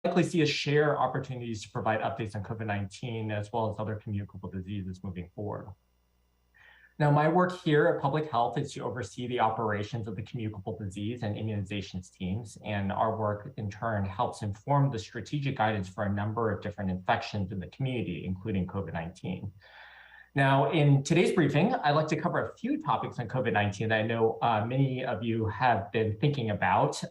likely see us share opportunities to provide updates on COVID-19 as well as other communicable diseases moving forward. Now, my work here at Public Health is to oversee the operations of the communicable disease and immunizations teams, and our work in turn helps inform the strategic guidance for a number of different infections in the community, including COVID-19. Now, in today's briefing, I'd like to cover a few topics on COVID-19 that I know many of you have been thinking about,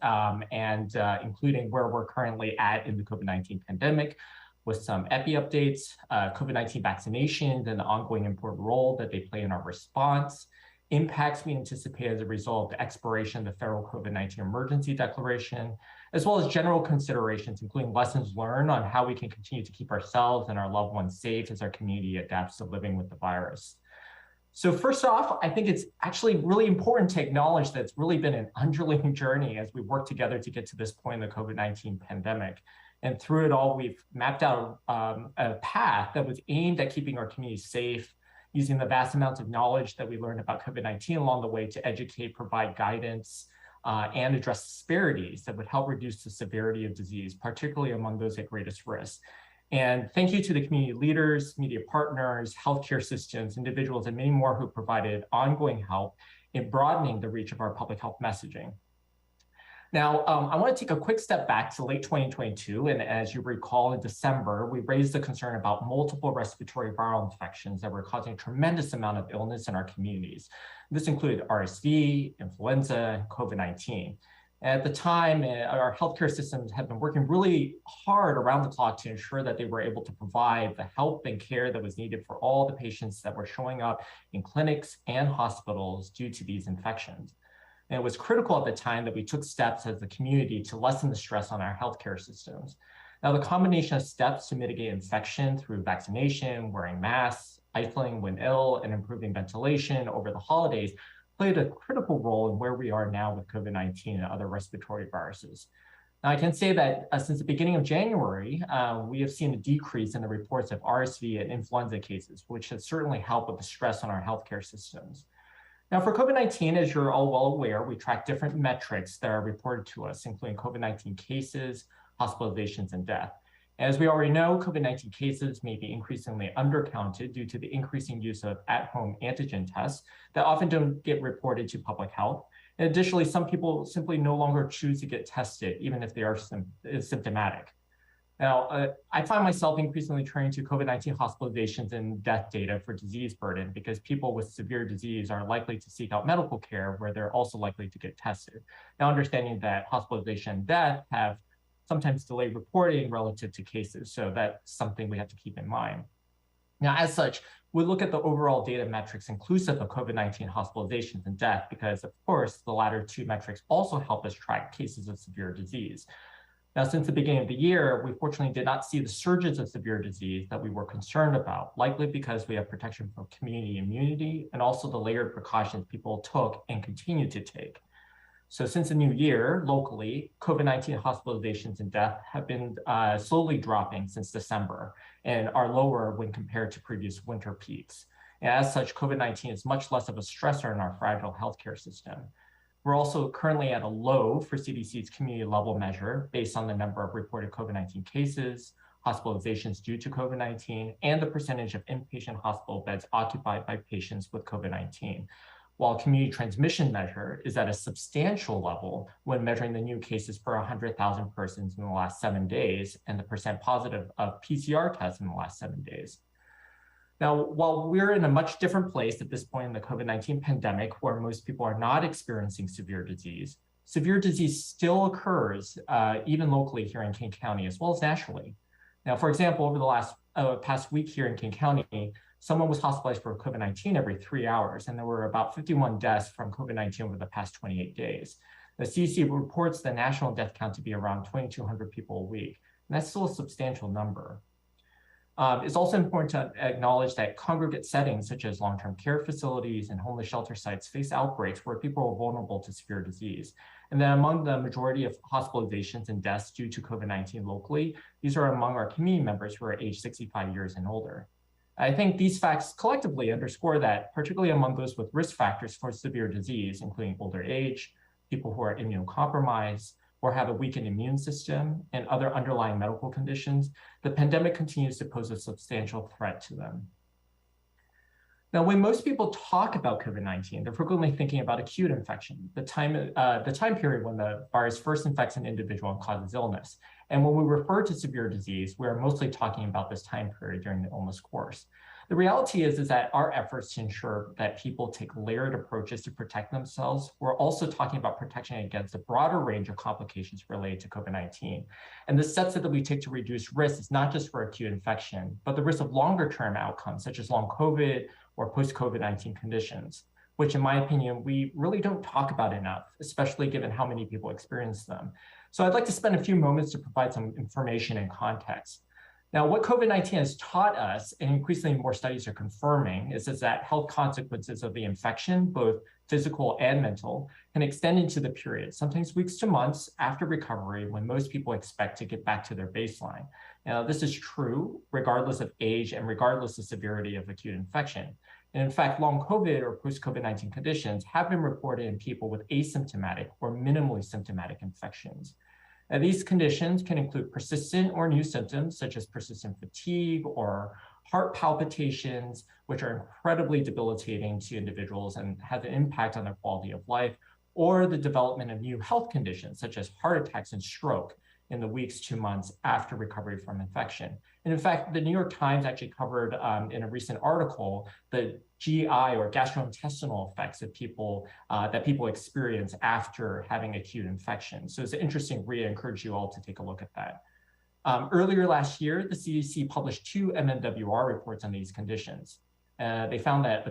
including where we're currently at in the COVID-19 pandemic, with some epi updates, COVID-19 vaccinations, and the ongoing important role that they play in our response, impacts we anticipate as a result of the expiration of the federal COVID-19 emergency declaration, as well as general considerations, including lessons learned on how we can continue to keep ourselves and our loved ones safe as our community adapts to living with the virus. So first off, I think it's actually really important to acknowledge that it's really been an undulating journey as we work together to get to this point in the COVID-19 pandemic. And through it all, we've mapped out a path that was aimed at keeping our community safe, using the vast amounts of knowledge that we learned about COVID-19 along the way to educate, provide guidance, and address disparities that would help reduce the severity of disease, particularly among those at greatest risk. And thank you to the community leaders, media partners, healthcare systems, individuals, and many more who provided ongoing help in broadening the reach of our public health messaging. Now, I want to take a quick step back to late 2022, and as you recall, in December, we raised the concern about multiple respiratory viral infections that were causing a tremendous amount of illness in our communities. This included RSV, influenza, and COVID-19. At the time, our healthcare systems had been working really hard around the clock to ensure that they were able to provide the help and care that was needed for all the patients that were showing up in clinics and hospitals due to these infections. And it was critical at the time that we took steps as a community to lessen the stress on our healthcare systems. Now, the combination of steps to mitigate infection through vaccination, wearing masks, isolating when ill, and improving ventilation over the holidays played a critical role in where we are now with COVID-19 and other respiratory viruses. Now, I can say that since the beginning of January, we have seen a decrease in the reports of RSV and influenza cases, which has certainly helped with the stress on our healthcare systems. Now, for COVID-19, as you're all well aware, we track different metrics that are reported to us, including COVID-19 cases, hospitalizations, and death. As we already know, COVID-19 cases may be increasingly undercounted due to the increasing use of at-home antigen tests that often don't get reported to public health. And additionally, some people simply no longer choose to get tested, even if they are symptomatic. Now, I find myself increasingly turning to COVID-19 hospitalizations and death data for disease burden because people with severe disease are likely to seek out medical care where they're also likely to get tested. Now, understanding that hospitalization and death have sometimes delayed reporting relative to cases, so that's something we have to keep in mind. Now, as such, we look at the overall data metrics inclusive of COVID-19 hospitalizations and death because, of course, the latter two metrics also help us track cases of severe disease. Now, since the beginning of the year, we fortunately did not see the surges of severe disease that we were concerned about, likely because we have protection from community immunity and also the layered precautions people took and continue to take. So since the new year, locally, COVID-19 hospitalizations and death have been slowly dropping since December and are lower when compared to previous winter peaks. And as such, COVID-19 is much less of a stressor in our fragile healthcare system. We're also currently at a low for CDC's community level measure based on the number of reported COVID-19 cases, hospitalizations due to COVID-19, and the percentage of inpatient hospital beds occupied by patients with COVID-19. While community transmission measure is at a substantial level when measuring the new cases per 100,000 persons in the last 7 days and the percent positive of PCR tests in the last 7 days. Now, while we're in a much different place at this point in the COVID-19 pandemic, where most people are not experiencing severe disease still occurs even locally here in King County, as well as nationally. Now, for example, over the past week here in King County, someone was hospitalized for COVID-19 every 3 hours, and there were about 51 deaths from COVID-19 over the past 28 days. The CDC reports the national death count to be around 2,200 people a week, and that's still a substantial number. It's also important to acknowledge that congregate settings such as long-term care facilities and homeless shelter sites face outbreaks where people are vulnerable to severe disease. And then among the majority of hospitalizations and deaths due to COVID-19 locally, these are among our community members who are age 65 years and older. I think these facts collectively underscore that, particularly among those with risk factors for severe disease, including older age, people who are immunocompromised, or have a weakened immune system and other underlying medical conditions, the pandemic continues to pose a substantial threat to them. Now, when most people talk about COVID-19, they're frequently thinking about acute infection, the time period when the virus first infects an individual and causes illness. And when we refer to severe disease, we're mostly talking about this time period during the illness course. The reality is that our efforts to ensure that people take layered approaches to protect themselves, we're also talking about protection against a broader range of complications related to COVID-19. And the steps that we take to reduce risk is not just for acute infection, but the risk of longer term outcomes, such as long COVID or post-COVID-19 conditions, which in my opinion, we really don't talk about enough, especially given how many people experience them. So I'd like to spend a few moments to provide some information and context. Now, what COVID-19 has taught us, and increasingly more studies are confirming, is that health consequences of the infection, both physical and mental, can extend into the period, sometimes weeks to months after recovery, when most people expect to get back to their baseline. Now, this is true regardless of age and regardless of severity of acute infection. And in fact, long COVID or post-COVID-19 conditions have been reported in people with asymptomatic or minimally symptomatic infections. Now, these conditions can include persistent or new symptoms, such as persistent fatigue or heart palpitations, which are incredibly debilitating to individuals and have an impact on their quality of life, or the development of new health conditions, such as heart attacks and stroke in the weeks to months after recovery from infection. And in fact, the New York Times actually covered in a recent article the GI or gastrointestinal effects of that people experience after having acute infection. So it's an interesting read. I encourage you all to take a look at that. Earlier last year, the CDC published 2 MMWR reports on these conditions. They found that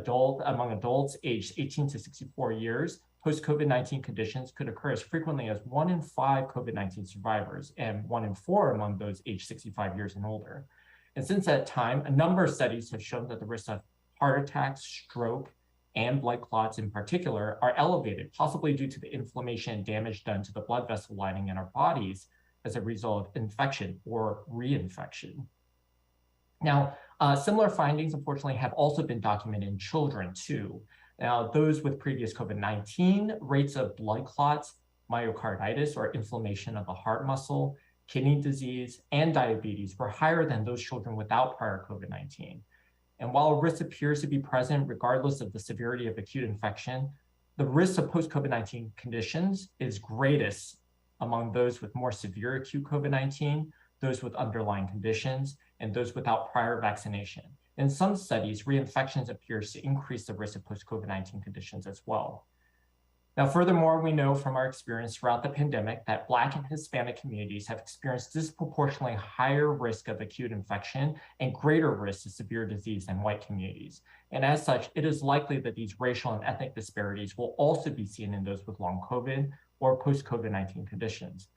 among adults aged 18 to 64 years, post-COVID-19 conditions could occur as frequently as 1 in 5 COVID-19 survivors and 1 in 4 among those aged 65 years and older. And since that time, a number of studies have shown that the risk of heart attacks, stroke, and blood clots in particular are elevated, possibly due to the inflammation and damage done to the blood vessel lining in our bodies as a result of infection or reinfection. Now, similar findings, unfortunately, have also been documented in children too. Now, those with previous COVID-19, rates of blood clots, myocarditis or inflammation of the heart muscle, kidney disease, and diabetes were higher than those children without prior COVID-19. And while risk appears to be present regardless of the severity of acute infection, the risk of post-COVID-19 conditions is greatest among those with more severe acute COVID-19, those with underlying conditions, and those without prior vaccination. In some studies, reinfections appears to increase the risk of post-COVID-19 conditions as well. Now, furthermore, we know from our experience throughout the pandemic that Black and Hispanic communities have experienced disproportionately higher risk of acute infection and greater risk of severe disease than white communities. And as such, it is likely that these racial and ethnic disparities will also be seen in those with long COVID or post-COVID-19 conditions.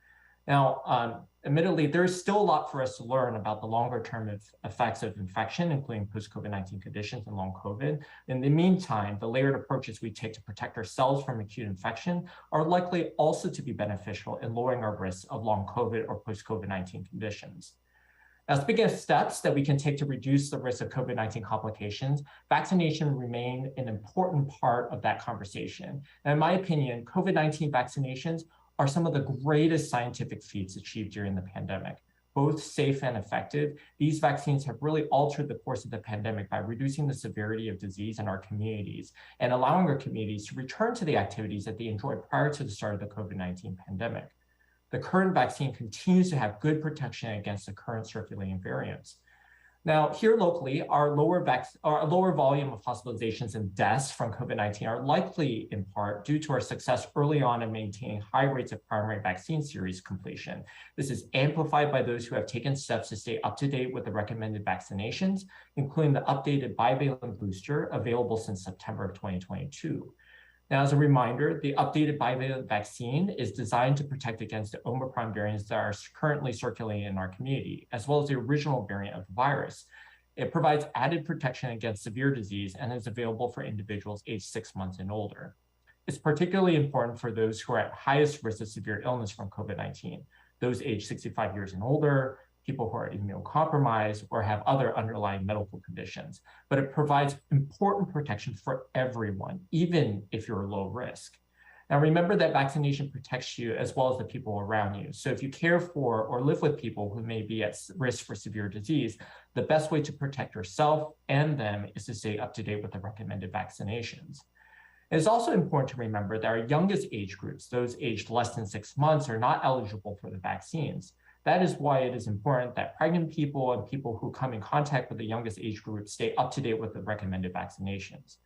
Now, admittedly, there is still a lot for us to learn about the longer term effects of infection, including post-COVID-19 conditions and long COVID. In the meantime, the layered approaches we take to protect ourselves from acute infection are likely also to be beneficial in lowering our risk of long COVID or post-COVID-19 conditions. Now, speaking of steps that we can take to reduce the risk of COVID-19 complications, vaccination remain an important part of that conversation. And in my opinion, COVID-19 vaccinations are some of the greatest scientific feats achieved during the pandemic. Both safe and effective, these vaccines have really altered the course of the pandemic by reducing the severity of disease in our communities and allowing our communities to return to the activities that they enjoyed prior to the start of the COVID-19 pandemic. The current vaccine continues to have good protection against the current circulating variants. Now, here locally, our lower volume of hospitalizations and deaths from COVID-19 are likely in part due to our success early on in maintaining high rates of primary vaccine series completion. This is amplified by those who have taken steps to stay up to date with the recommended vaccinations, including the updated bivalent booster available since September of 2022. Now, as a reminder, the updated bivalent vaccine is designed to protect against the Omicron variants that are currently circulating in our community, as well as the original variant of the virus. It provides added protection against severe disease and is available for individuals aged 6 months and older. It's particularly important for those who are at highest risk of severe illness from COVID-19, those aged 65 years and older, people who are immunocompromised or have other underlying medical conditions. But it provides important protection for everyone, even if you're low risk. Now, remember that vaccination protects you as well as the people around you. So if you care for or live with people who may be at risk for severe disease, the best way to protect yourself and them is to stay up to date with the recommended vaccinations. It's also important to remember that our youngest age groups, those aged less than 6 months, are not eligible for the vaccines. That is why it is important that pregnant people and people who come in contact with the youngest age group stay up to date with the recommended vaccinations.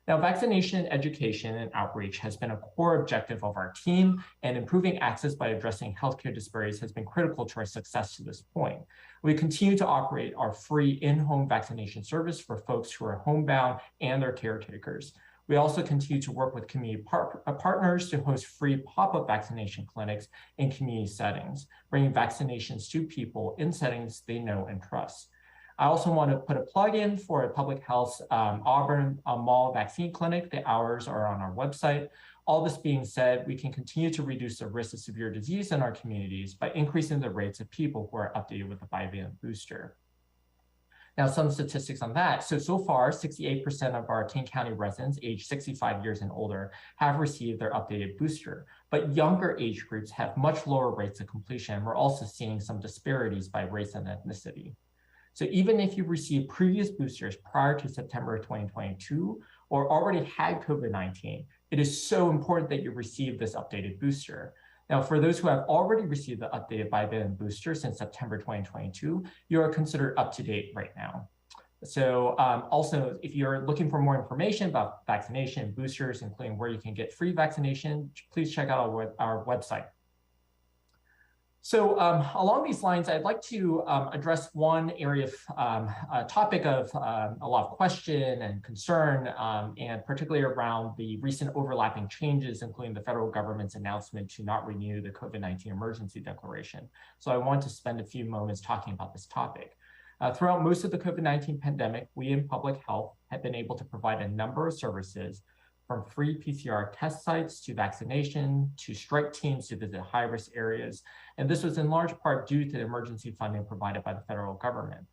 Now, vaccination education and outreach has been a core objective of our team, and improving access by addressing healthcare disparities has been critical to our success to this point. We continue to operate our free in-home vaccination service for folks who are homebound and their caretakers. We also continue to work with community partners to host free pop-up vaccination clinics in community settings, bringing vaccinations to people in settings they know and trust. I also want to put a plug in for a public health Auburn Mall vaccine clinic. The hours are on our website. All this being said, we can continue to reduce the risk of severe disease in our communities by increasing the rates of people who are updated with the bivalent booster. Now, some statistics on that. So far, 68% of our King County residents aged 65 years and older have received their updated booster, but younger age groups have much lower rates of completion. We're also seeing some disparities by race and ethnicity. So even if you've received previous boosters prior to September 2022 or already had COVID-19, it is so important that you receive this updated booster. Now, for those who have already received the updated bivalent booster since September 2022, you are considered up to date right now. So also, if you're looking for more information about vaccination, boosters, including where you can get free vaccination, please check out our website. So along these lines, I'd like to address one area of a topic of a lot of question and concern, and particularly around the recent overlapping changes, including the federal government's announcement to not renew the COVID-19 emergency declaration. So I want to spend a few moments talking about this topic. Throughout most of the COVID-19 pandemic, we in public health have been able to provide a number of services, from free PCR test sites to vaccination, to strike teams to visit high-risk areas. And this was in large part due to the emergency funding provided by the federal government.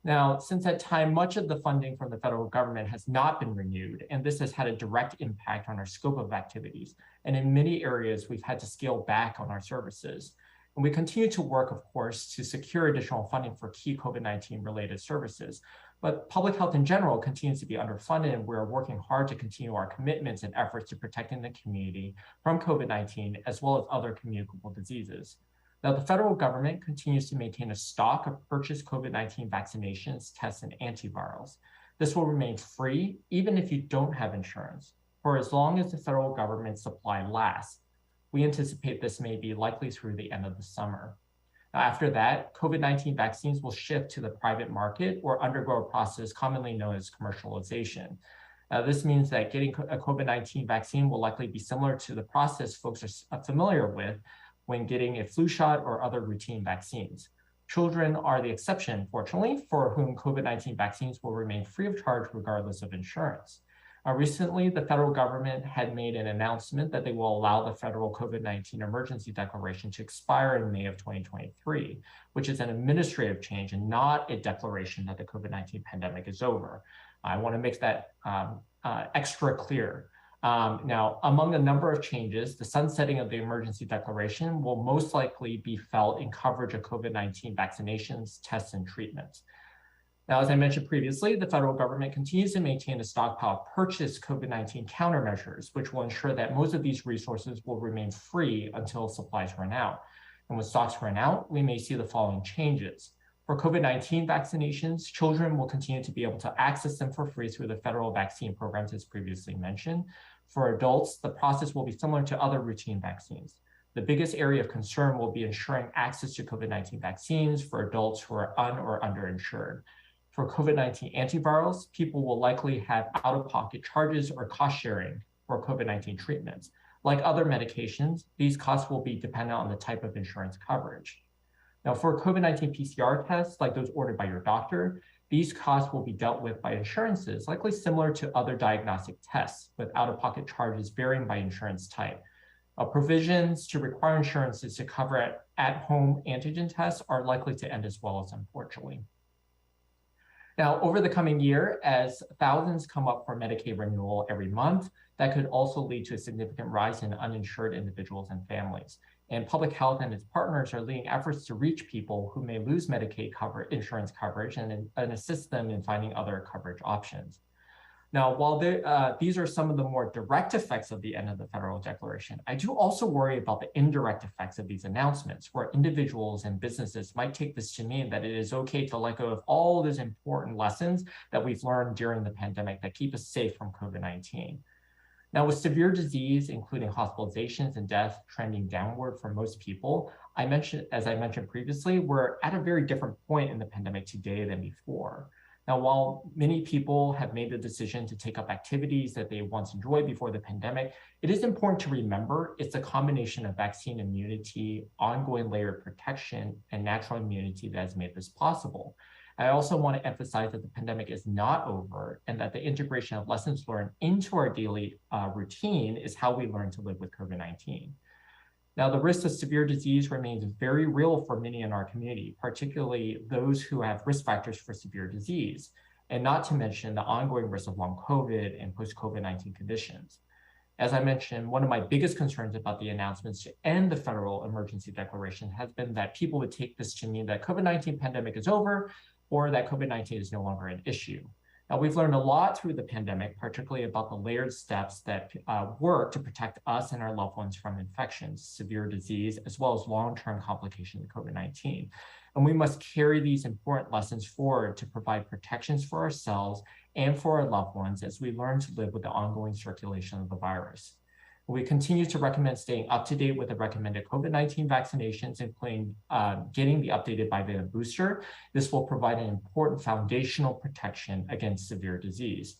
Now, since that time, much of the funding from the federal government has not been renewed, and this has had a direct impact on our scope of activities. And in many areas, we've had to scale back on our services. And we continue to work, of course, to secure additional funding for key COVID-19 related services. But public health in general continues to be underfunded, and we're working hard to continue our commitments and efforts to protecting the community from COVID-19, as well as other communicable diseases. Now, the federal government continues to maintain a stock of purchased COVID-19 vaccinations, tests, and antivirals. This will remain free, even if you don't have insurance, for as long as the federal government supply lasts. We anticipate this may be likely through the end of the summer. After that, COVID-19 vaccines will shift to the private market or undergo a process commonly known as commercialization. This means that getting a COVID-19 vaccine will likely be similar to the process folks are familiar with when getting a flu shot or other routine vaccines. Children are the exception, fortunately, for whom COVID-19 vaccines will remain free of charge regardless of insurance. Recently, the federal government had made an announcement that they will allow the federal COVID-19 emergency declaration to expire in May of 2023, which is an administrative change and not a declaration that the COVID-19 pandemic is over. I want to make that extra clear. Now, among a number of changes, the sunsetting of the emergency declaration will most likely be felt in coverage of COVID-19 vaccinations, tests, and treatments. Now, as I mentioned previously, the federal government continues to maintain a stockpile of purchased COVID-19 countermeasures, which will ensure that most of these resources will remain free until supplies run out. And when stocks run out, we may see the following changes. For COVID-19 vaccinations, children will continue to be able to access them for free through the federal vaccine programs as previously mentioned. For adults, the process will be similar to other routine vaccines. The biggest area of concern will be ensuring access to COVID-19 vaccines for adults who are un- or underinsured. For COVID-19 antivirals, people will likely have out-of-pocket charges or cost sharing for COVID-19 treatments. Like other medications, these costs will be dependent on the type of insurance coverage. Now, for COVID-19 PCR tests, like those ordered by your doctor, these costs will be dealt with by insurances, likely similar to other diagnostic tests, with out-of-pocket charges varying by insurance type. Provisions to require insurances to cover at-home antigen tests are likely to end as well, as unfortunately. Now, over the coming year, as thousands come up for Medicaid renewal every month, that could also lead to a significant rise in uninsured individuals and families. And public health and its partners are leading efforts to reach people who may lose Medicaid insurance coverage and assist them in finding other coverage options. Now, while these are some of the more direct effects of the end of the federal declaration, I do also worry about the indirect effects of these announcements, where individuals and businesses might take this to mean that it is okay to let go of all those important lessons that we've learned during the pandemic that keep us safe from COVID-19. Now, with severe disease, including hospitalizations and death trending downward for most people, as I mentioned previously, we're at a very different point in the pandemic today than before. Now, while many people have made the decision to take up activities that they once enjoyed before the pandemic, it is important to remember it's a combination of vaccine immunity, ongoing layered protection, and natural immunity that has made this possible. I also want to emphasize that the pandemic is not over and that the integration of lessons learned into our daily routine is how we learn to live with COVID-19. Now, the risk of severe disease remains very real for many in our community, particularly those who have risk factors for severe disease, and not to mention the ongoing risk of long COVID and post-COVID-19 conditions. As I mentioned, one of my biggest concerns about the announcements to end the federal emergency declaration has been that people would take this to mean that COVID-19 pandemic is over or that COVID-19 is no longer an issue. Now, we've learned a lot through the pandemic, particularly about the layered steps that work to protect us and our loved ones from infections, severe disease, as well as long-term complications of COVID-19. And we must carry these important lessons forward to provide protections for ourselves and for our loved ones as we learn to live with the ongoing circulation of the virus. We continue to recommend staying up to date with the recommended COVID-19 vaccinations, including getting the updated bivalent booster. This will provide an important foundational protection against severe disease.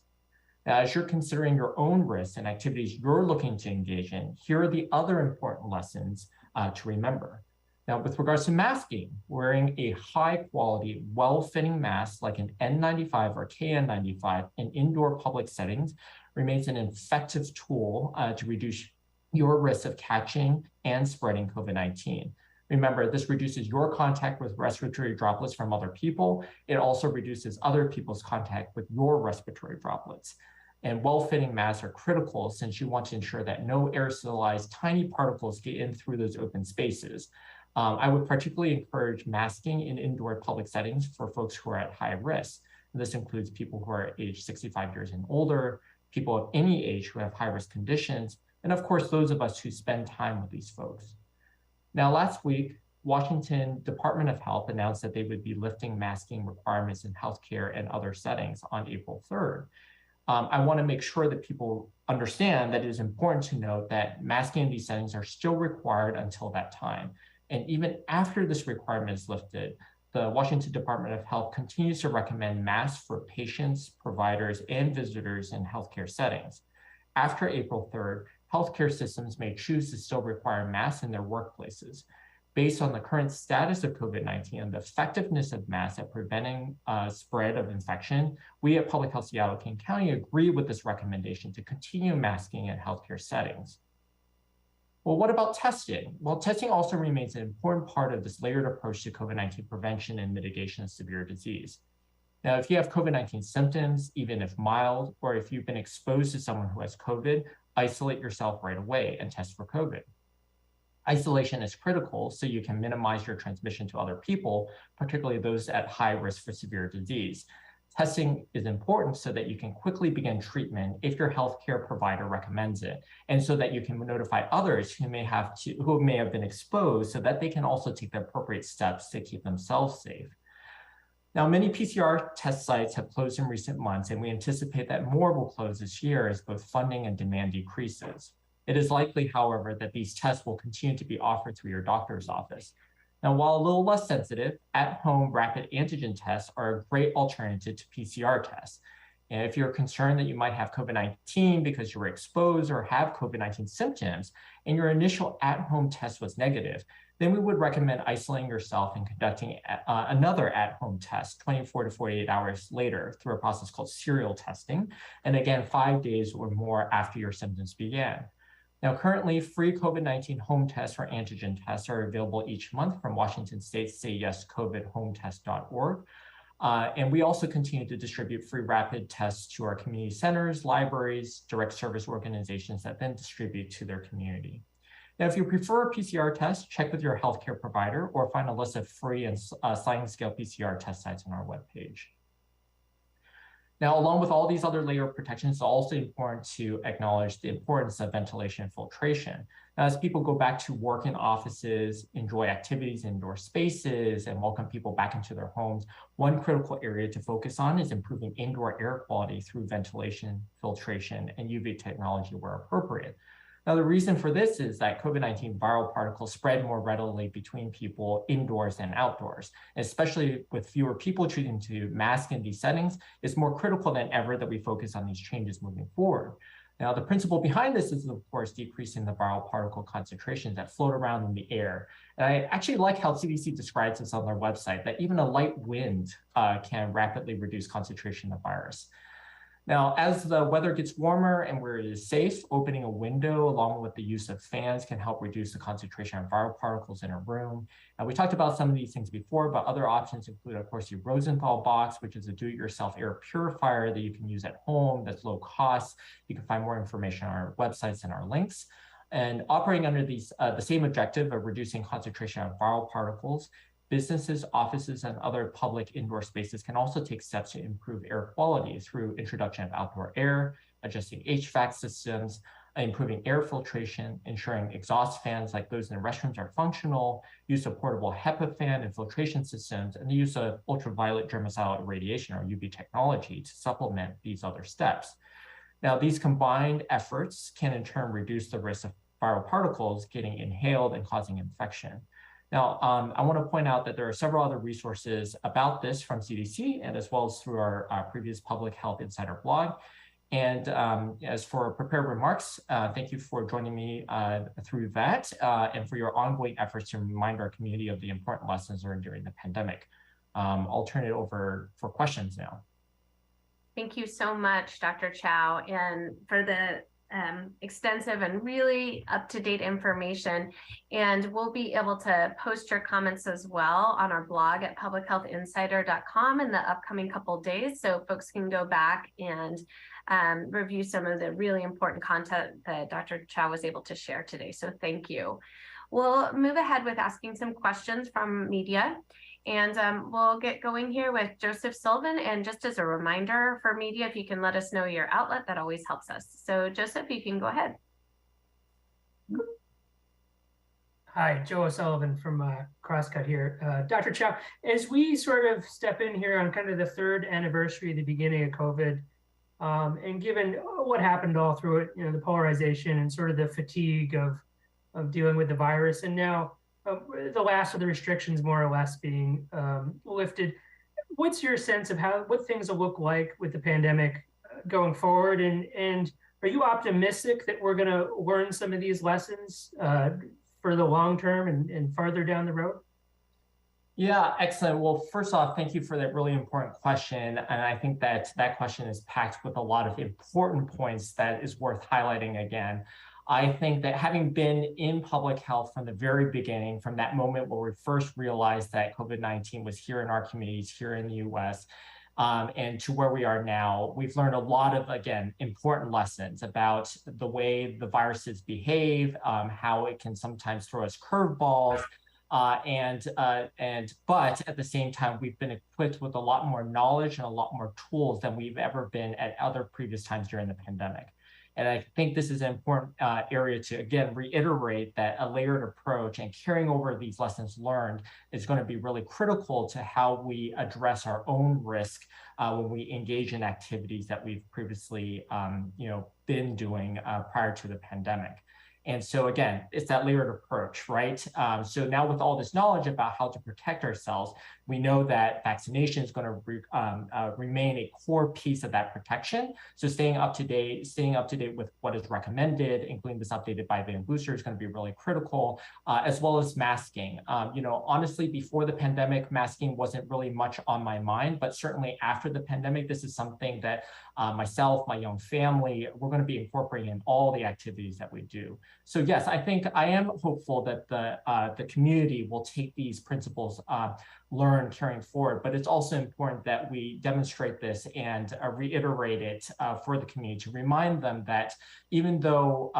Now, as you're considering your own risks and activities you're looking to engage in, here are the other important lessons to remember. Now, with regards to masking, wearing a high-quality, well-fitting mask like an N95 or KN95 in indoor public settings remains an effective tool to reduce your risk of catching and spreading COVID-19. Remember, this reduces your contact with respiratory droplets from other people. It also reduces other people's contact with your respiratory droplets. And well-fitting masks are critical since you want to ensure that no aerosolized tiny particles get in through those open spaces. I would particularly encourage masking in indoor public settings for folks who are at high risk. This includes people who are age 65 years and older, people of any age who have high-risk conditions, and of course, those of us who spend time with these folks. Now, last week, Washington Department of Health announced that they would be lifting masking requirements in healthcare and other settings on April 3rd. I want to make sure that people understand that it is important to note that masking in these settings are still required until that time. And even after this requirement is lifted, the Washington Department of Health continues to recommend masks for patients, providers, and visitors in healthcare settings. After April 3rd, healthcare systems may choose to still require masks in their workplaces. Based on the current status of COVID-19 and the effectiveness of masks at preventing spread of infection, we at Public Health Seattle-King County agree with this recommendation to continue masking in healthcare settings. Well, what about testing? Well, testing also remains an important part of this layered approach to COVID-19 prevention and mitigation of severe disease. Now, if you have COVID-19 symptoms, even if mild, or if you've been exposed to someone who has COVID, isolate yourself right away and test for COVID. Isolation is critical so you can minimize your transmission to other people, particularly those at high risk for severe disease. Testing is important so that you can quickly begin treatment if your healthcare provider recommends it, and so that you can notify others who may have been exposed so that they can also take the appropriate steps to keep themselves safe. Now, many PCR test sites have closed in recent months, and we anticipate that more will close this year as both funding and demand decreases. It is likely, however, that these tests will continue to be offered through your doctor's office. Now, while a little less sensitive, at-home rapid antigen tests are a great alternative to PCR tests. And if you're concerned that you might have COVID-19 because you were exposed or have COVID-19 symptoms, and your initial at-home test was negative, then we would recommend isolating yourself and conducting another at-home test 24 to 48 hours later through a process called serial testing, and again, 5 days or more after your symptoms began. Now, currently, free COVID-19 home tests or antigen tests are available each month from Washington State's SayYesCOVIDHometest.org. And we also continue to distribute free rapid tests to our community centers, libraries, direct service organizations that then distribute to their community. Now, if you prefer a PCR test, check with your healthcare provider or find a list of free and sliding scale PCR test sites on our webpage. Now, along with all these other layer of protections, it's also important to acknowledge the importance of ventilation and filtration. Now, as people go back to work in offices, enjoy activities in indoor spaces, and welcome people back into their homes, one critical area to focus on is improving indoor air quality through ventilation, filtration, and UV technology where appropriate. Now, the reason for this is that COVID-19 viral particles spread more readily between people indoors than outdoors. Especially with fewer people choosing to mask in these settings, it's more critical than ever that we focus on these changes moving forward. Now, the principle behind this is, of course, decreasing the viral particle concentrations that float around in the air. And I actually like how CDC describes this on their website, that even a light wind can rapidly reduce concentration of virus. Now, as the weather gets warmer and where it is safe, opening a window along with the use of fans can help reduce the concentration of viral particles in a room. And we talked about some of these things before, but other options include, of course, the Rosenthal box, which is a do-it-yourself air purifier that you can use at home that's low cost. You can find more information on our websites and our links. And operating under these the same objective of reducing concentration of viral particles, businesses, offices, and other public indoor spaces can also take steps to improve air quality through introduction of outdoor air, adjusting HVAC systems, improving air filtration, ensuring exhaust fans like those in the restrooms are functional, use of portable HEPA fan and filtration systems, and the use of ultraviolet germicidal irradiation or UV technology to supplement these other steps. Now, these combined efforts can in turn reduce the risk of viral particles getting inhaled and causing infection. Now, I want to point out that there are several other resources about this from CDC and as well as through our previous Public Health Insider blog. And as for prepared remarks, thank you for joining me through that and for your ongoing efforts to remind our community of the important lessons learned during the pandemic. I'll turn it over for questions now. Thank you so much, Dr. Chow, and for the extensive and really up-to-date information. And we'll be able to post your comments as well on our blog at publichealthinsider.com in the upcoming couple days, so folks can go back and review some of the really important content that Dr. Chow was able to share today. So thank you. We'll move ahead with asking some questions from media. And we'll get going here with Joseph Sullivan. And just as a reminder for media, if you can let us know your outlet, that always helps us. So Joseph, you can go ahead. Hi, Joe O'Sullivan from Crosscut here. Dr. Chow, as we sort of step in here on kind of the third anniversary of the beginning of COVID, and given what happened all through it, the polarization and sort of the fatigue of dealing with the virus, and now the last of the restrictions more or less being lifted. What's your sense of what things will look like with the pandemic going forward? And are you optimistic that we're going to learn some of these lessons for the long term and farther down the road? Yeah, excellent. Well, first off, thank you for that really important question. And I think that that question is packed with a lot of important points that is worth highlighting again. I think that having been in public health from the very beginning, from that moment where we first realized that COVID-19 was here in our communities, here in the US, and to where we are now, we've learned a lot of, again, important lessons about the way the viruses behave, how it can sometimes throw us curveballs, but at the same time, we've been equipped with a lot more knowledge and a lot more tools than we've ever been at other previous times during the pandemic. And I think this is an important area to, again, reiterate that a layered approach and carrying over these lessons learned is going to be really critical to how we address our own risk when we engage in activities that we've previously been doing prior to the pandemic. And so again, it's that layered approach, right? So now with all this knowledge about how to protect ourselves, we know that vaccination is going to remain a core piece of that protection. So staying up to date with what is recommended, including this updated bivalent booster, is going to be really critical, as well as masking. Honestly, before the pandemic, masking wasn't really much on my mind, but certainly after the pandemic, this is something that myself, my young family, we're going to be incorporating in all the activities that we do. So yes, I think I am hopeful that the community will take these principles learned carrying forward, but it's also important that we demonstrate this and reiterate it for the community to remind them that even though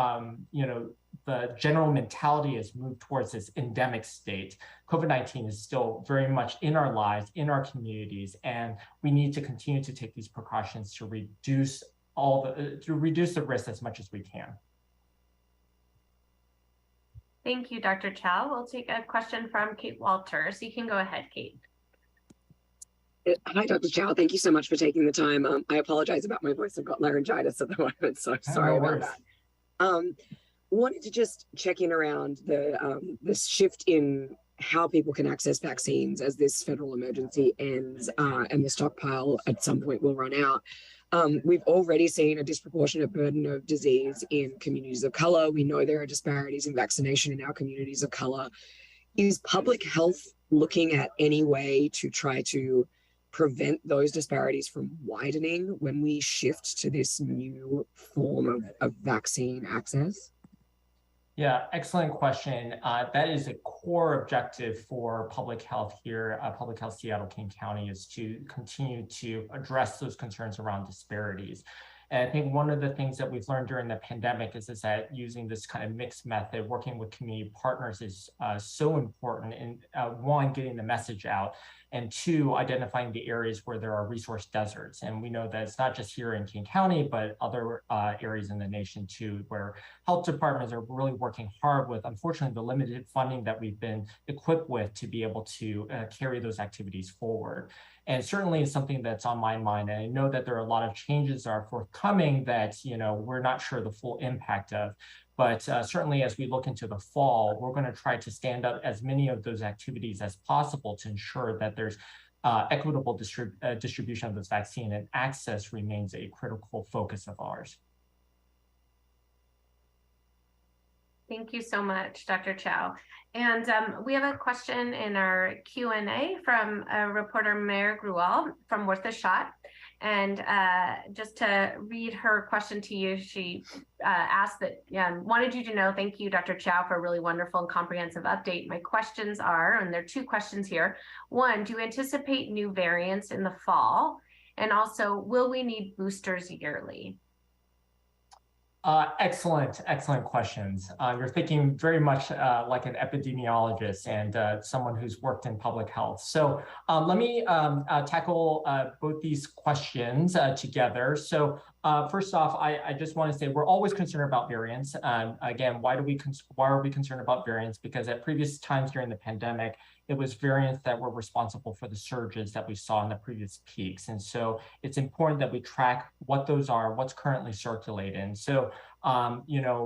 the general mentality has moved towards this endemic state, COVID-19 is still very much in our lives, in our communities, and we need to continue to take these precautions to reduce the risk as much as we can. Thank you, Dr. Chow. We'll take a question from Kate Walters. You can go ahead, Kate. Hi, Dr. Chow. Thank you so much for taking the time. I apologize about my voice. I've got laryngitis at the moment, so sorry about that. Wanted to just check in around this shift in how people can access vaccines as this federal emergency ends and the stockpile at some point will run out. We've already seen a disproportionate burden of disease in communities of color. We know there are disparities in vaccination in our communities of color. Is public health looking at any way to try to prevent those disparities from widening when we shift to this new form of vaccine access? Yeah, excellent question. That is a core objective for public health here. Public Health Seattle King County is to continue to address those concerns around disparities. And I think one of the things that we've learned during the pandemic is that using this kind of mixed method, working with community partners is so important in one, getting the message out, and two, identifying the areas where there are resource deserts. And we know that it's not just here in King County, but other areas in the nation too, where health departments are really working hard with, unfortunately, the limited funding that we've been equipped with to be able to carry those activities forward. And certainly it's something that's on my mind. And I know that there are a lot of changes that are forthcoming that, we're not sure the full impact of. But certainly as we look into the fall, we're going to try to stand up as many of those activities as possible to ensure that there's equitable distribution of this vaccine, and access remains a critical focus of ours. Thank you so much, Dr. Chow. And we have a question in our Q&A from reporter Mare Grual from Worth a Shot. And just to read her question to you, she asked that, wanted you to know, thank you, Dr. Chow, for a really wonderful and comprehensive update. My questions are, and there are two questions here. One, do you anticipate new variants in the fall? And also, will we need boosters yearly? Excellent questions. You're thinking very much like an epidemiologist and someone who's worked in public health. So let me tackle both these questions together. So first off, I just want to say we're always concerned about variants. Again, why are we concerned about variants? Because at previous times during the pandemic, it was variants that were responsible for the surges that we saw in the previous peaks. And so it's important that we track what those are, what's currently circulating. So,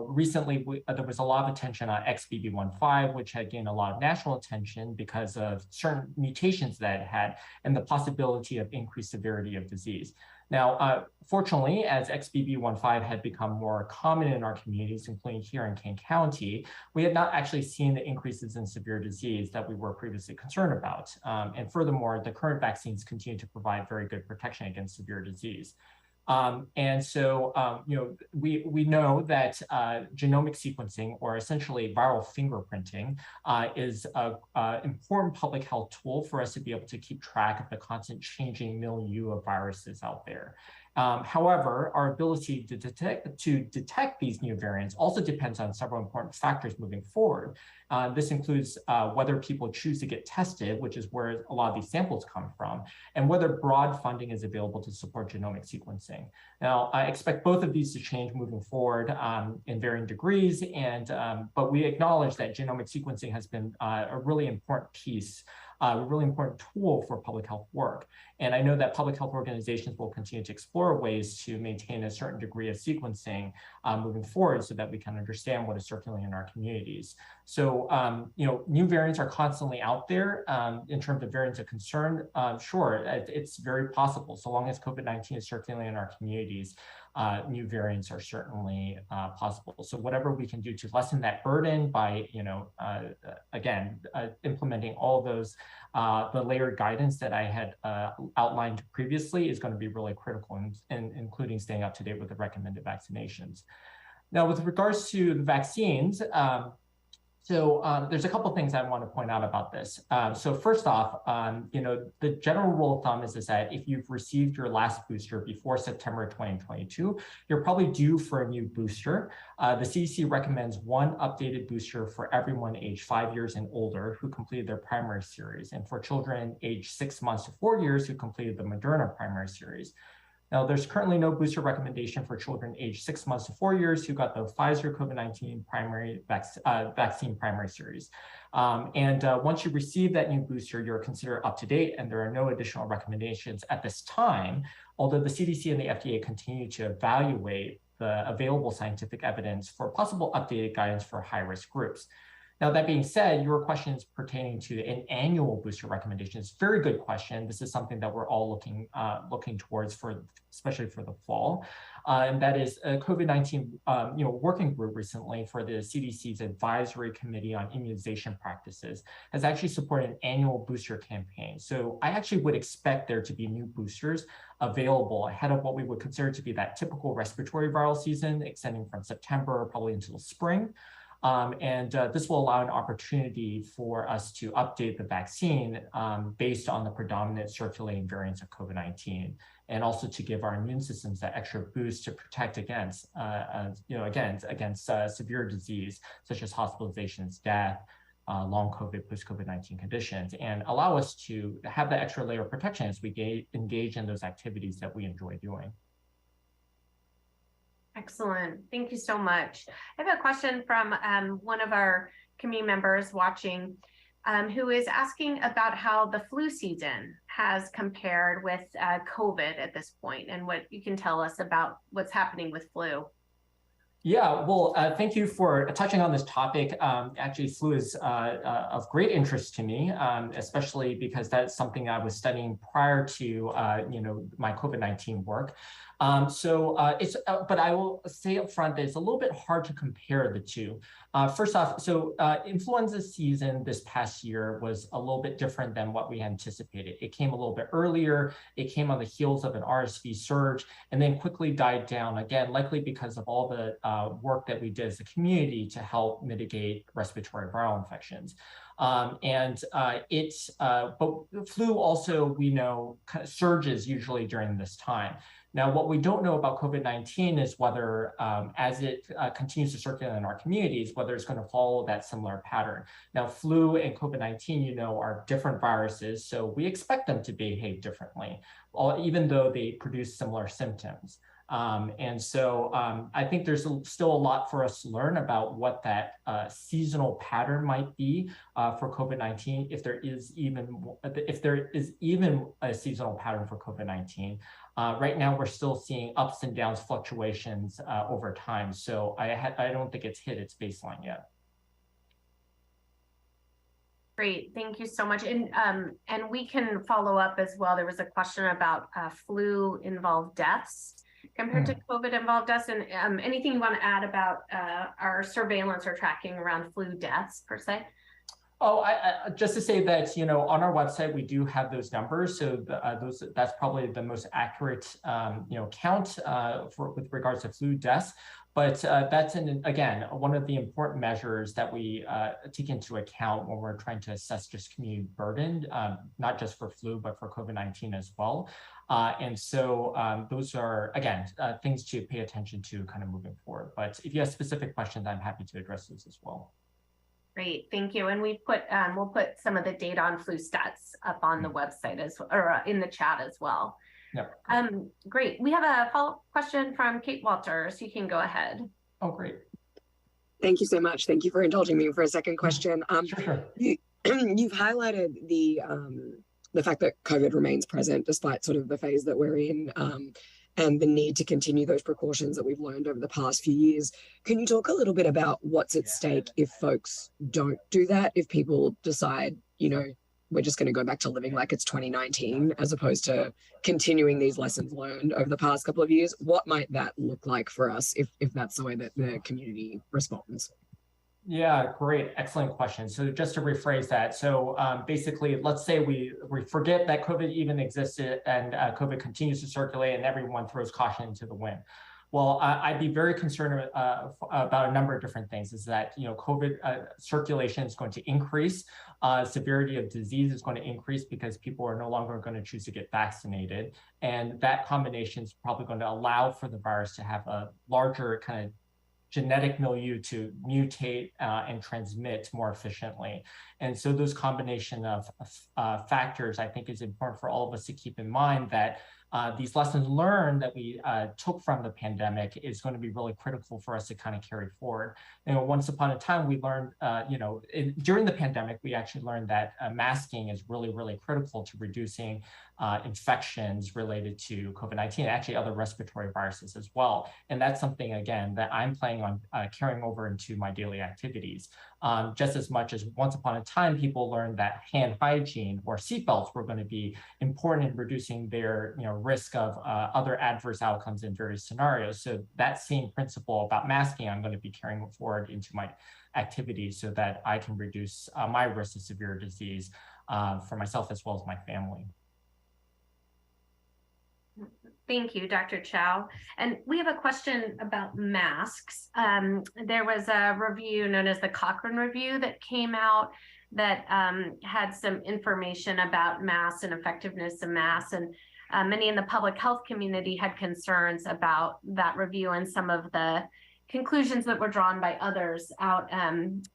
recently there was a lot of attention on XBB.1.5, which had gained a lot of national attention because of certain mutations that it had and the possibility of increased severity of disease. Now, fortunately, as XBB.1.5 had become more common in our communities, including here in King County, we had not actually seen the increases in severe disease that we were previously concerned about. And furthermore, the current vaccines continue to provide very good protection against severe disease. And so, we know that genomic sequencing, or essentially viral fingerprinting, is an important public health tool for us to be able to keep track of the constant changing milieu of viruses out there. However, our ability to detect these new variants also depends on several important factors moving forward. This includes whether people choose to get tested, which is where a lot of these samples come from, and whether broad funding is available to support genomic sequencing. Now, I expect both of these to change moving forward in varying degrees, but we acknowledge that genomic sequencing has been a really important piece, a really important tool for public health work. And I know that public health organizations will continue to explore ways to maintain a certain degree of sequencing moving forward so that we can understand what is circulating in our communities. So, new variants are constantly out there. In terms of variants of concern, sure, it's very possible. So long as COVID-19 is circulating in our communities, new variants are certainly possible. So whatever we can do to lessen that burden by, implementing all of those, the layered guidance that I had outlined previously is going to be really critical, and including staying up to date with the recommended vaccinations. Now, with regards to the vaccines, there's a couple things I want to point out about this. So first off, the general rule of thumb is that if you've received your last booster before September 2022, you're probably due for a new booster. The CDC recommends one updated booster for everyone aged 5 years and older who completed their primary series, and for children aged 6 months to 4 years who completed the Moderna primary series. Now, there's currently no booster recommendation for children aged 6 months to 4 years who got the Pfizer COVID-19 vaccine primary series. Once you receive that new booster, you're considered up to date, and there are no additional recommendations at this time, although the CDC and the FDA continue to evaluate the available scientific evidence for possible updated guidance for high-risk groups. Now, that being said, your question is pertaining to an annual booster recommendation. It's a very good question. This is something that we're all looking towards, especially for the fall. And that is a COVID-19 working group recently for the CDC's Advisory Committee on Immunization Practices has actually supported an annual booster campaign. So I actually would expect there to be new boosters available ahead of what we would consider to be that typical respiratory viral season, extending from September probably until spring. This will allow an opportunity for us to update the vaccine based on the predominant circulating variants of COVID-19, and also to give our immune systems that extra boost to protect against severe disease such as hospitalizations, death, long COVID, post-COVID-19 conditions, and allow us to have that extra layer of protection as we engage in those activities that we enjoy doing. Excellent. Thank you so much. I have a question from one of our community members watching who is asking about how the flu season has compared with COVID at this point, and what you can tell us about what's happening with flu. Yeah, well, thank you for touching on this topic. Actually, flu is of great interest to me, especially because that's something I was studying prior to my COVID-19 work. But I will say up front that it's a little bit hard to compare the two. First off, influenza season this past year was a little bit different than what we anticipated. It came a little bit earlier. It came on the heels of an RSV surge and then quickly died down again, likely because of all the work that we did as a community to help mitigate respiratory viral infections. But flu also, we know, kind of surges usually during this time. Now, what we don't know about COVID-19 is whether, as it continues to circulate in our communities, whether it's going to follow that similar pattern. Now, flu and COVID-19, are different viruses, so we expect them to behave differently, even though they produce similar symptoms. I think there's still a lot for us to learn about what that seasonal pattern might be for COVID-19, if there is even a seasonal pattern for COVID-19. Right now, we're still seeing ups and downs, fluctuations over time. So I don't think it's hit its baseline yet. Great, thank you so much. And we can follow up as well. There was a question about flu-involved deaths compared to COVID-involved deaths, and anything you want to add about our surveillance or tracking around flu deaths per se? Oh, just to say that, on our website, we do have those numbers. So that's probably the most accurate, count with regards to flu deaths. But that's, again, one of the important measures that we take into account when we're trying to assess just community burden, not just for flu, but for COVID-19 as well. Those are, again, things to pay attention to kind of moving forward. But if you have specific questions, I'm happy to address those as well. Great, thank you. And we'll put some of the data on flu stats up on the website or in the chat as well. Yep. Great. We have a follow-up question from Kate Walters. You can go ahead. Oh, great. Thank you so much. Thank you for indulging me for a second question. Sure. You've highlighted the fact that COVID remains present despite sort of the phase that we're in, and the need to continue those precautions that we've learned over the past few years. Can you talk a little bit about what's at stake if folks don't do that, if people decide, we're just going to go back to living like it's 2019, as opposed to continuing these lessons learned over the past couple of years? What might that look like for us if that's the way that the community responds? Yeah, great. Excellent question. So just to rephrase that. So basically, let's say we forget that COVID even existed and COVID continues to circulate and everyone throws caution into the wind. Well, I'd be very concerned about a number of different things. Is that, COVID circulation is going to increase, severity of disease is going to increase because people are no longer going to choose to get vaccinated, and that combination is probably going to allow for the virus to have a larger kind of genetic milieu to mutate and transmit more efficiently. And so those combination of factors, I think, is important for all of us to keep in mind that these lessons learned that we took from the pandemic is going to be really critical for us to kind of carry forward. Once upon a time, we learned, during the pandemic, we actually learned that masking is really, really critical to reducing infections related to COVID-19, actually other respiratory viruses as well. And that's something, again, that I'm planning on carrying over into my daily activities. Just as much as once upon a time, people learned that hand hygiene or seatbelts were going to be important in reducing their risk of other adverse outcomes in various scenarios. So that same principle about masking, I'm going to be carrying forward into my activities so that I can reduce my risk of severe disease for myself as well as my family. Thank you, Dr. Chow. And we have a question about masks. There was a review known as the Cochrane Review that came out that had some information about masks and effectiveness of masks. And many in the public health community had concerns about that review and some of the conclusions that were drawn by others out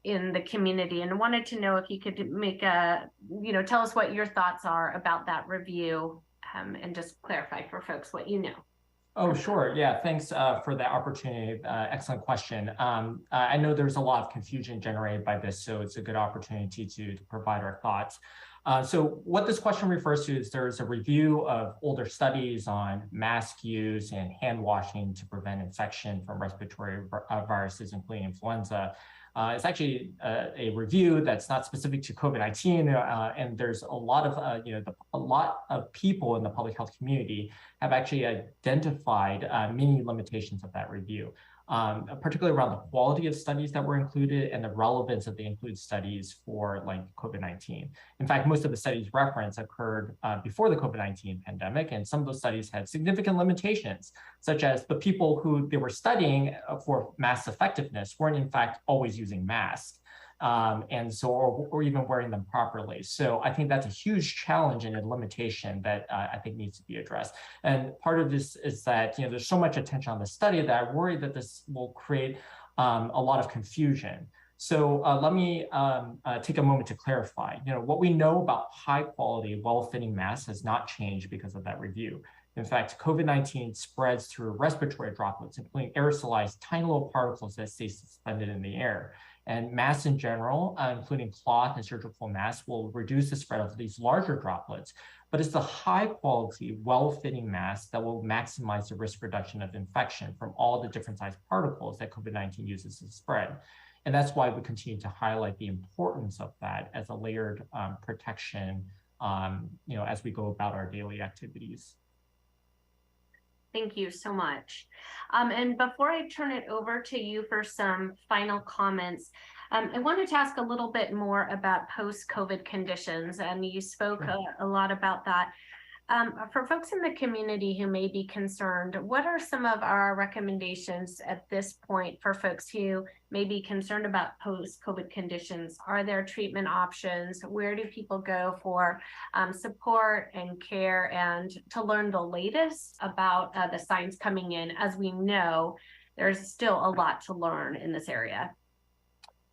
in the community, and wanted to know if you could make tell us what your thoughts are about that review. And just clarify for folks what you know. Oh, sure. Yeah, thanks for that opportunity. Excellent question. I know there's a lot of confusion generated by this, so it's a good opportunity to provide our thoughts. So what this question refers to is there's a review of older studies on mask use and hand washing to prevent infection from respiratory viruses, including influenza. It's actually a review that's not specific to COVID-19, and there's a lot of a lot of people in the public health community have actually identified many limitations of that review, particularly around the quality of studies that were included and the relevance of the included studies for COVID-19. In fact, most of the studies referenced occurred before the COVID-19 pandemic, and some of those studies had significant limitations, such as the people who they were studying for mask effectiveness weren't in fact always using masks. And so, or even wearing them properly. So I think that's a huge challenge and a limitation that I think needs to be addressed. And part of this is that, there's so much attention on the study that I worry that this will create a lot of confusion. So let me take a moment to clarify. What we know about high quality, well-fitting masks has not changed because of that review. In fact, COVID-19 spreads through respiratory droplets, including aerosolized tiny little particles that stay suspended in the air. And masks in general, including cloth and surgical masks, will reduce the spread of these larger droplets. But it's the high quality, well-fitting masks that will maximize the risk reduction of infection from all the different sized particles that COVID-19 uses to spread. And that's why we continue to highlight the importance of that as a layered protection, as we go about our daily activities. Thank you so much. And before I turn it over to you for some final comments, I wanted to ask a little bit more about post-COVID conditions, and you spoke a lot about that. For folks in the community who may be concerned, what are some of our recommendations at this point for folks who may be concerned about post-COVID conditions? Are there treatment options? Where do people go for support and care and to learn the latest about the science coming in? As we know, there's still a lot to learn in this area.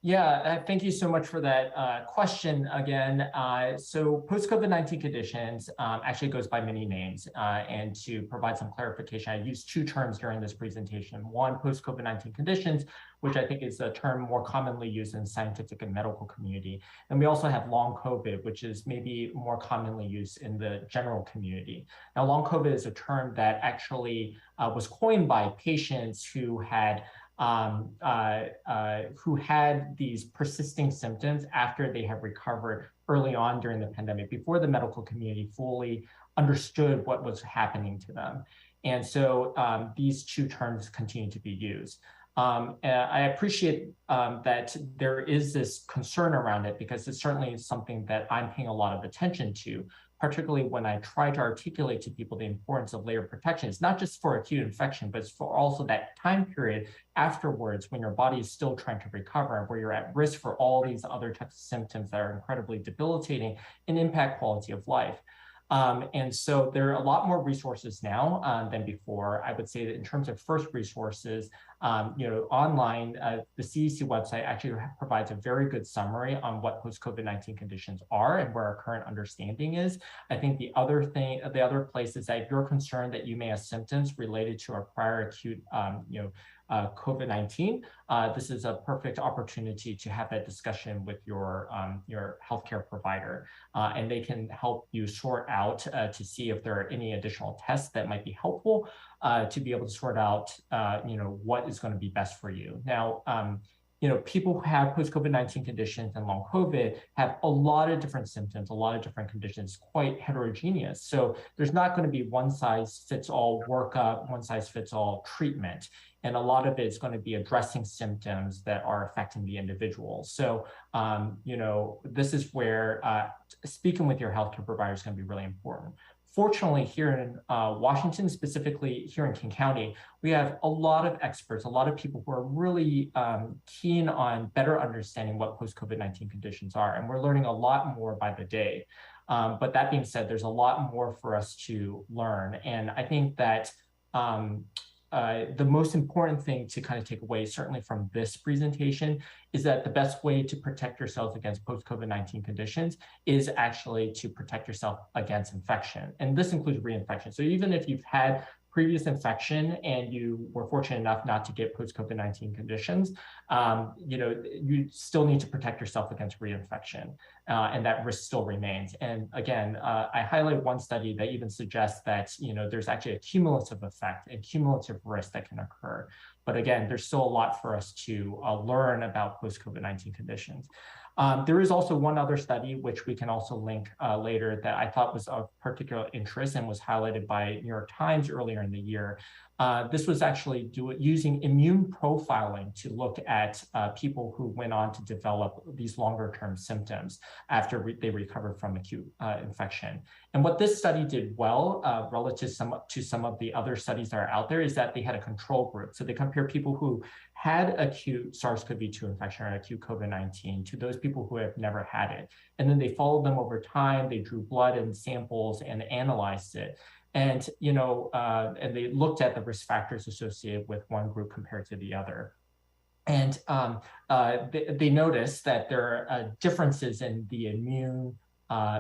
Yeah, thank you so much for that question again. So post-COVID-19 conditions actually goes by many names. And to provide some clarification, I used two terms during this presentation. One, post-COVID-19 conditions, which I think is a term more commonly used in the scientific and medical community. And we also have long COVID, which is maybe more commonly used in the general community. Now, long COVID is a term that actually was coined by patients who had these persisting symptoms after they have recovered early on during the pandemic, before the medical community fully understood what was happening to them. And so these two terms continue to be used. I appreciate that there is this concern around it, because it's certainly something that I'm paying a lot of attention to. particularly when I try to articulate to people the importance of layer protection. It's not just for acute infection, but it's for also that time period afterwards when your body is still trying to recover and where you're at risk for all these other types of symptoms that are incredibly debilitating and impact quality of life. And so there are a lot more resources now than before. I would say that in terms of first resources, online, the CDC website actually provides a very good summary on what post-COVID-19 conditions are and where our current understanding is. I think the other place is that if you're concerned that you may have symptoms related to a prior acute, COVID-19, this is a perfect opportunity to have that discussion with your healthcare provider, and they can help you sort out to see if there are any additional tests that might be helpful to be able to sort out, what is going to be best for you. Now, people who have post-COVID-19 conditions and long COVID have a lot of different symptoms, a lot of different conditions, quite heterogeneous. So there's not going to be one size fits all workup, one size fits all treatment. And a lot of it is going to be addressing symptoms that are affecting the individual. So, this is where speaking with your healthcare provider is going to be really important. Fortunately, here in Washington, specifically here in King County, we have a lot of experts, a lot of people who are really keen on better understanding what post-COVID-19 conditions are. And we're learning a lot more by the day. But that being said, there's a lot more for us to learn. And I think that the most important thing to kind of take away, certainly from this presentation, is that the best way to protect yourself against post-COVID-19 conditions is actually to protect yourself against infection. And this includes reinfection. So even if you've had previous infection and you were fortunate enough not to get post-COVID-19 conditions, you still need to protect yourself against reinfection, and that risk still remains. And again, I highlight one study that even suggests that there's actually a cumulative effect, a cumulative risk that can occur. But again, there's still a lot for us to learn about post-COVID-19 conditions. There is also one other study, which we can also link later, that I thought was of particular interest and was highlighted by New York Times earlier in the year. This was actually using immune profiling to look at people who went on to develop these longer term symptoms after they recovered from acute infection. And what this study did well relative to some of the other studies that are out there is that they had a control group. So they compared people who had acute SARS-CoV-2 infection or acute COVID-19 to those people who have never had it. And then they followed them over time, they drew blood and samples and analyzed it. And, and they looked at the risk factors associated with one group compared to the other. And they noticed that there are differences in the immune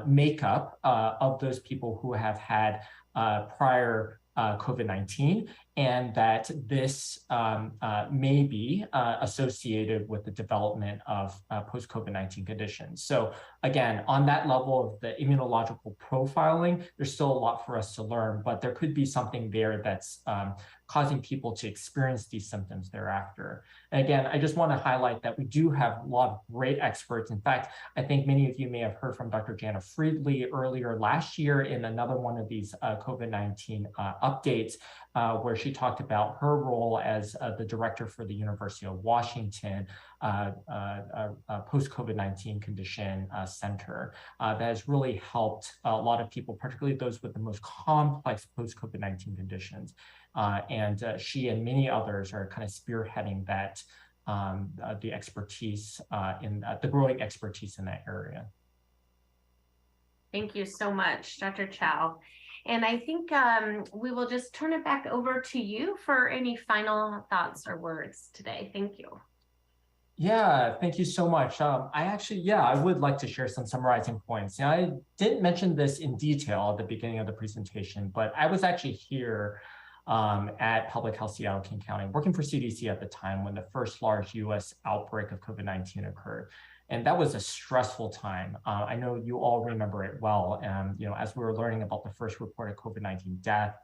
makeup of those people who have had prior COVID-19, and that this may be associated with the development of post-COVID-19 conditions. So again, on that level of the immunological profiling, there's still a lot for us to learn, but there could be something there that's causing people to experience these symptoms thereafter. And again, I just want to highlight that we do have a lot of great experts. In fact, I think many of you may have heard from Dr. Jana Friedli earlier last year in another one of these COVID-19 updates, where she talked about her role as the director for the University of Washington post-COVID-19 condition center that has really helped a lot of people, particularly those with the most complex post-COVID-19 conditions. And she and many others are kind of spearheading that, the expertise the growing expertise in that area. Thank you so much, Dr. Chow. And I think we will just turn it back over to you for any final thoughts or words today. Thank you. Yeah, thank you so much. I would like to share some summarizing points. I didn't mention this in detail at the beginning of the presentation, but I was actually here at Public Health Seattle King County, working for CDC at the time when the first large US outbreak of COVID-19 occurred. And that was a stressful time. I know you all remember it well. As we were learning about the first reported COVID-19 death,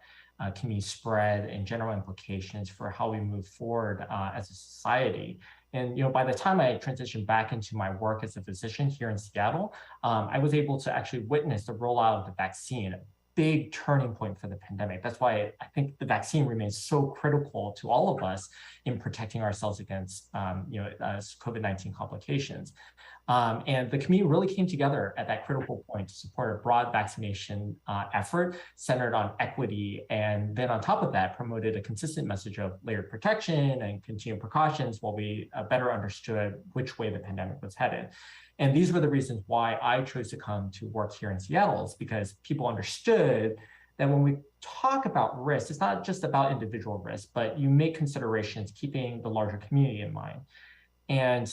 community spread, and general implications for how we move forward as a society. And by the time I transitioned back into my work as a physician here in Seattle, I was able to actually witness the rollout of the vaccine, a big turning point for the pandemic. That's why I think the vaccine remains so critical to all of us in protecting ourselves against COVID-19 complications. And the community really came together at that critical point to support a broad vaccination effort centered on equity. And then on top of that, promoted a consistent message of layered protection and continued precautions while we better understood which way the pandemic was headed. And these were the reasons why I chose to come to work here in Seattle, is because people understood that when we talk about risk, it's not just about individual risk, but you make considerations keeping the larger community in mind. And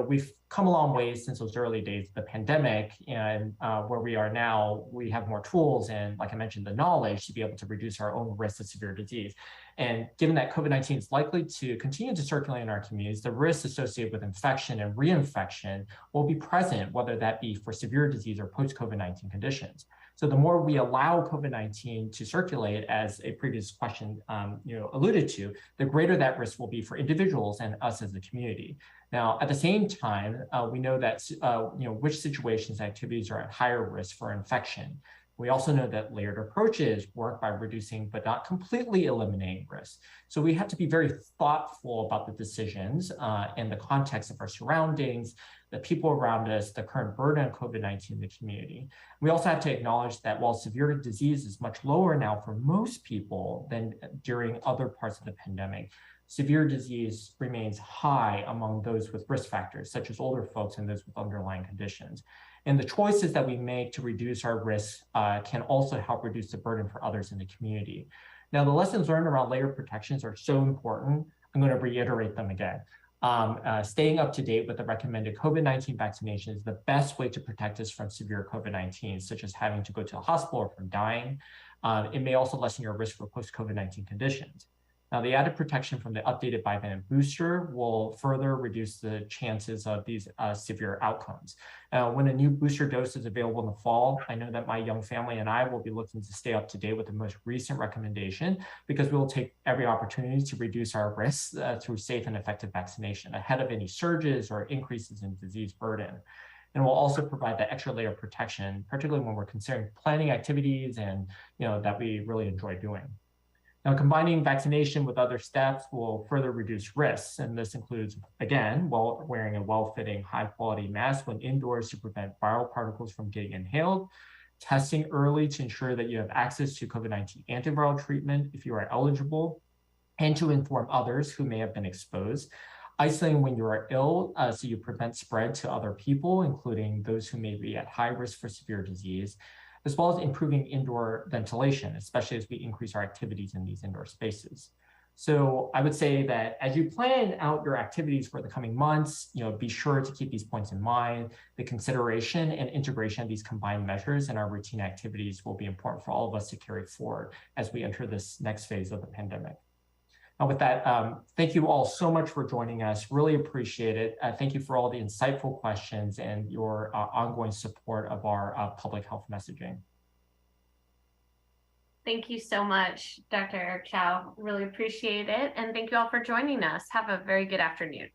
we've come a long way since those early days of the pandemic, and where we are now, we have more tools and, like I mentioned, the knowledge to be able to reduce our own risk of severe disease. And given that COVID-19 is likely to continue to circulate in our communities, the risks associated with infection and reinfection will be present, whether that be for severe disease or post-COVID-19 conditions. So the more we allow COVID-19 to circulate, as a previous question alluded to, the greater that risk will be for individuals and us as a community. Now, at the same time, we know that which situations and activities are at higher risk for infection. We also know that layered approaches work by reducing but not completely eliminating risk. So we have to be very thoughtful about the decisions and the context of our surroundings, the people around us, the current burden of COVID-19 in the community. We also have to acknowledge that while severe disease is much lower now for most people than during other parts of the pandemic, severe disease remains high among those with risk factors, such as older folks and those with underlying conditions. And the choices that we make to reduce our risks can also help reduce the burden for others in the community. Now, the lessons learned around layered protections are so important. I'm going to reiterate them again. Staying up to date with the recommended COVID-19 vaccination is the best way to protect us from severe COVID-19, such as having to go to the hospital or from dying. It may also lessen your risk for post-COVID-19 conditions. Now, the added protection from the updated bivalent booster will further reduce the chances of these severe outcomes. When a new booster dose is available in the fall, I know that my young family and I will be looking to stay up to date with the most recent recommendation, because we will take every opportunity to reduce our risks through safe and effective vaccination ahead of any surges or increases in disease burden. And we'll also provide that extra layer of protection, particularly when we're considering planning activities and that we really enjoy doing. Now, combining vaccination with other steps will further reduce risks, and this includes, again, wearing a well-fitting, high-quality mask when indoors to prevent viral particles from getting inhaled, testing early to ensure that you have access to COVID-19 antiviral treatment if you are eligible, and to inform others who may have been exposed, isolating when you are ill so you prevent spread to other people, including those who may be at high risk for severe disease, as well as improving indoor ventilation, especially as we increase our activities in these indoor spaces. So I would say that as you plan out your activities for the coming months, be sure to keep these points in mind. The consideration and integration of these combined measures in our routine activities will be important for all of us to carry forward as we enter this next phase of the pandemic. Now, with that, thank you all so much for joining us. Really appreciate it. Thank you for all the insightful questions and your ongoing support of our public health messaging. Thank you so much, Dr. Chow. Really appreciate it. And thank you all for joining us. Have a very good afternoon.